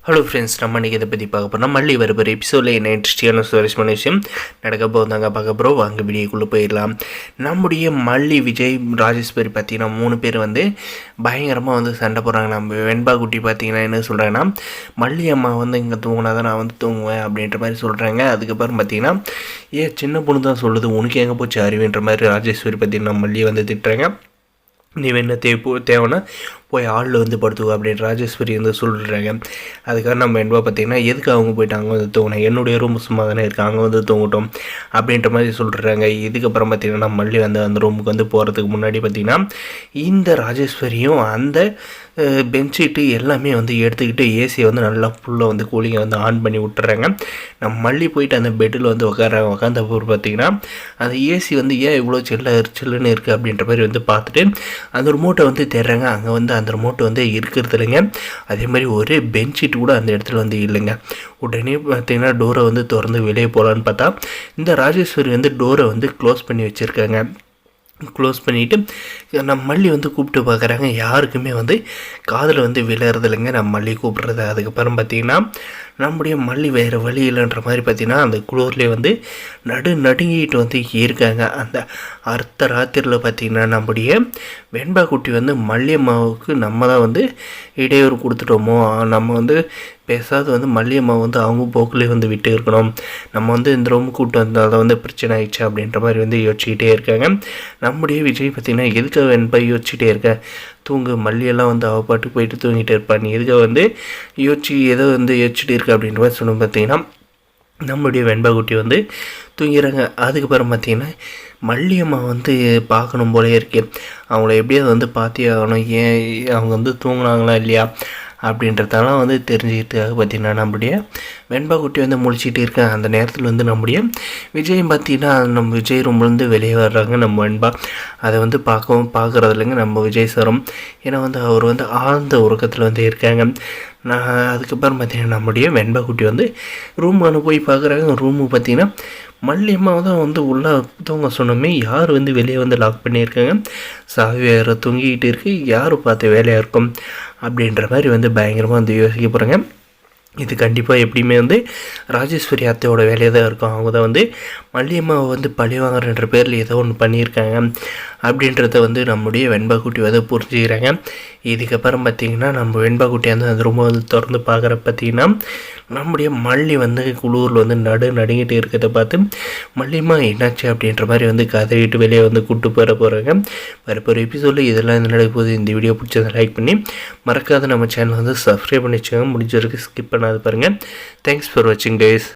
Hello friends, நம்ம இன்றைக்கி இதை பற்றி பார்க்க போகிறோம். மல்லி வரப்போகிற எபிசோடில் என்ன இன்ட்ரெஸ்டிங்கான சுவாரஸ்யமான விஷயம் நடக்க போதாங்க பார்க்க போகிறோம். வாங்க வீடியோக்குள்ளே போயிடலாம். நம்முடைய மல்லி, விஜய், ராஜேஸ்வரி பார்த்திங்கன்னா 3 பேர் வந்து பயங்கரமாக வந்து சண்டை போடுறாங்க. நம்ம வெண்பா குட்டி பார்த்திங்கன்னா என்ன சொல்கிறாங்கன்னா, மல்லி அம்மா வந்து இங்கே தூங்கினா தான் நான் வந்து தூங்குவேன் அப்படின்ற மாதிரி சொல்கிறாங்க. அதுக்கப்புறம் பார்த்திங்கன்னா, சின்ன பொண்ணு தான் சொல்லுது, உனக்கு எங்கே போச்சு அறிவுன்ற மாதிரி ராஜேஸ்வரி பார்த்திங்கன்னா மல்லியை வந்து திட்டுறாங்க. நீ என்ன தேவைன்னா போய் ஆளில் வந்து படுத்துக்கோ அப்படின்னு ராஜேஸ்வரி வந்து சொல்லிடுறாங்க. அதுக்காக நம்ம வெண்பா பார்த்திங்கன்னா, எதுக்கு அவங்க போய்ட்டு அங்கே வந்து தூங்கினேன், என்னுடைய ரூம் சும்மா தானே இருக்குது, அங்கே வந்து தூங்கட்டும் அப்படின்ற மாதிரி சொல்லிடுறாங்க. இதுக்கப்புறம் பார்த்திங்கன்னா மல்லி வந்து அந்த ரூமுக்கு வந்து போகிறதுக்கு முன்னாடி பார்த்திங்கன்னா, இந்த ராஜேஸ்வரியும் அந்த பெட்ஷீட்டு எல்லாமே வந்து எடுத்துக்கிட்டு ஏசியை வந்து நல்லா ஃபுல்லாக வந்து கூலிங்கை வந்து ஆன் பண்ணி விட்டுறாங்க. நம்ம மல்லி போயிட்டு அந்த பெட்டில் வந்து உட்காந்தப்போ பார்த்திங்கன்னா, அந்த ஏசி வந்து ஏன் இவ்வளோ சில்லுன்னு இருக்குது அப்படின்ற மாதிரி வந்து பார்த்துட்டு அந்த ரிமோட்டை வந்து தேடுறாங்க. அங்கே வந்து அந்த ரிமோட் வந்து இருக்கிறது இல்லைங்க. அதே மாதிரி ஒரே பெட்ஷீட் கூட அந்த இடத்துல வந்து இல்லைங்க. உடனே பார்த்திங்கன்னா டோரை வந்து திறந்து வெளியே போகலான்னு பார்த்தா இந்த ராஜேஸ்வரி வந்து டோரை வந்து க்ளோஸ் பண்ணி வச்சுருக்காங்க. க்ளோஸ் பண்ணிவிட்டு நம்ம மல்லி வந்து கூப்பிட்டு பார்க்குறாங்க. யாருக்குமே வந்து காதில் வந்து விளையிறது இல்லைங்க நம்ம மல்லி கூப்பிட்றது. அதுக்கப்புறம் பார்த்திங்கன்னா நம்முடைய மல்லி வேறு வழி இல்லைன்ற மாதிரி பார்த்திங்கன்னா அந்த குளூர்லேயே வந்து நடுங்கிட்டு வந்து இருக்காங்க. அந்த அர்த்த ராத்திரியில் பார்த்திங்கன்னா நம்முடைய வெண்பா குட்டி வந்து மல்லியம்மாவுக்கு நம்ம தான் வந்து இடையூறு கொடுத்துட்டோமோ, நம்ம வந்து பேசாத வந்து மல்லியம்மா வந்து அவங்க போக்குலேயே வந்து விட்டு இருக்கணும், நம்ம வந்து இந்த ரூமுக்கு கூப்பிட்டு வந்தால் வந்து பிரச்சனை ஆயிடுச்சு அப்படின்ற மாதிரி வந்து யோசிச்சுக்கிட்டே இருக்காங்க. நம்முடைய விஜய் பார்த்திங்கன்னா, எதுக்காக வெண்பா யோசிச்சுட்டே இருக்க, தூங்கு, மல்லியெல்லாம் வந்து அவள் பாட்டுக்கு போயிட்டு தூங்கிட்டே இருப்பான், நீ எதுக்காக வந்து ஏதோ வந்து யோசிச்சுட்டு இருக்க அப்படின்ற மாதிரி சொன்ன பார்த்திங்கன்னா நம்முடைய வெண்பா குட்டி வந்து தூங்கிறாங்க. அதுக்கப்புறம் பார்த்திங்கன்னா மல்லியம்மா வந்து பார்க்கணும் போலே இருக்கு, அவங்கள எப்படியாவது வந்து பார்த்தே ஆகணும், ஏன் அவங்க வந்து தூங்கினாங்களா இல்லையா அப்படின்றதெல்லாம் வந்து தெரிஞ்சுக்கிட்டதுக்காக பார்த்திங்கன்னா நம்முடைய வெண்பா குட்டி வந்து முழிச்சிட்டு இருக்காங்க. அந்த நேரத்தில் வந்து நம்முடைய விஜயம் பார்த்திங்கன்னா நம்ம விஜய் ரூம்லேருந்து வெளியே வர்றாங்க. நம்ம வெண்பா அதை வந்து பார்க்குறது இல்லைங்க நம்ம விஜய் சாரும். ஏன்னா வந்து அவர் வந்து ஆழ்ந்த உறக்கத்தில் வந்து இருக்காங்க. அதுக்கப்புறம் பார்த்திங்கன்னா நம்முடைய வெண்பா குட்டி வந்து ரூம் போய் பார்க்குறாங்க. ரூமு பார்த்திங்கன்னா மல்லியம்மா தான் வந்து உள்ளே தூங்க சொன்னோமே, யார் வந்து வெளியே வந்து லாக் பண்ணியிருக்காங்க, சாவி வேறு தூங்கிக்கிட்டு இருக்குது, யார் பார்த்த வேலையாக இருக்கும் அப்படின்ற மாதிரி வந்து பயங்கரமாக வந்து யோசிக்க போகிறாங்க. இது கண்டிப்பாக எப்படியுமே வந்து ராஜேஸ்வரி அத்தையோட வேலையாக தான் இருக்கும். அவங்க தான் வந்து மல்லியம்மாவை வந்து பழி வாங்குறன்ற பேரில் ஏதோ ஒன்று பண்ணியிருக்காங்க அப்படின்றத வந்து நம்முடைய வெண்பா குட்டி வந்து புரிஞ்சுக்கிறாங்க. இதுக்கப்புறம் பார்த்திங்கன்னா நம்ம வெண்பா குட்டி வந்து அந்த ரூமை வந்து திறந்து பார்க்குற பார்த்திங்கன்னா நம்முடைய மல்லி வந்து குளூரில் வந்து நடுங்கிட்டு இருக்கிறத பார்த்து மல்லியம்மா என்னாச்சு அப்படின்ற மாதிரி வந்து கதறிட்டு வெளியே வந்து கூப்பிட்டு போகிறாங்க. வரப்போகிற எபிசோடில் இதெல்லாம் இந்த நடக்க போகுது. இந்த வீடியோ பிடிச்சதை லைக் பண்ணி மறக்காத நம்ம சேனல் வந்து சப்ஸ்கிரைப் பண்ணி வச்சுக்கோங்க. முடிஞ்ச வரைக்கும் ஸ்கிப் பண்ணாது பாருங்கள். தேங்க்ஸ் ஃபார் வாட்சிங் கைஸ்.